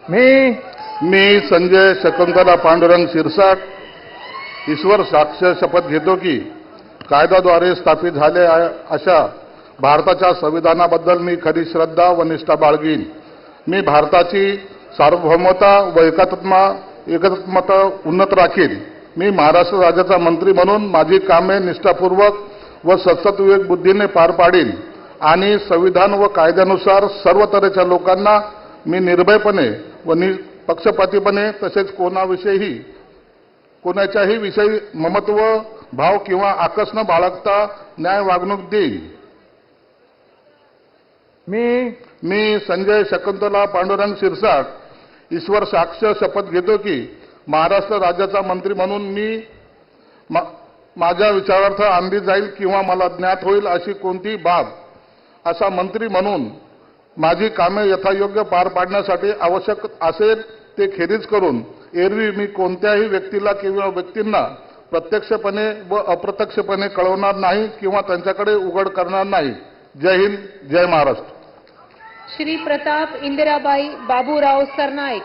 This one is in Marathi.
मी संजय शकुंतला पांडुरंग शिरसाट ईश्वर साक्ष शपथ घेतो की कायद्याद्वारे स्थापित झाले अशा भारताच्या संविधानाबद्दल मी खरी श्रद्धा व निष्ठा बाळगीन। मी भारताची सार्वभौमता व एकात्मता उन्नत राखीन। मी महाराष्ट्र राज्याचा मंत्री म्हणून माझी कामे निष्ठापूर्वक व सतत विवेक बुद्धीने पार पाडीन आणि संविधान व कायद्यानुसार सर्व तऱ्हेच्या लोकांना मी निर्भयपणे व निपक्षपातीपणे तसेच कोणाच्याही विषयी ममत्व भाव किंवा आकस न बाळगता न्याय वागणूक देईन। मी संजय शकुंतला पांडुरंग शिरसाट ईश्वर साक्ष शपथ घेतो की महाराष्ट्र राज्याचा मंत्री म्हणून मी माझ्या विचारार्थ आणली जाईल किंवा मला ज्ञात होईल अशी कोणतीही बाब असा मंत्री म्हणून माझी कामे यथायोग्य पार पाडण्यासाठी आवश्यक असेल ते खेरीज करून एरवी मी कोणत्याही व्यक्तीला किंवा व्यक्तींना प्रत्यक्षपणे व अप्रत्यक्षपणे कळवणार नाही किंवा त्यांच्याकडे उघड करणार नाही। जय हिंद, जय महाराष्ट्र। श्री प्रताप इंदिराबाई बाबूराव सरनाईक।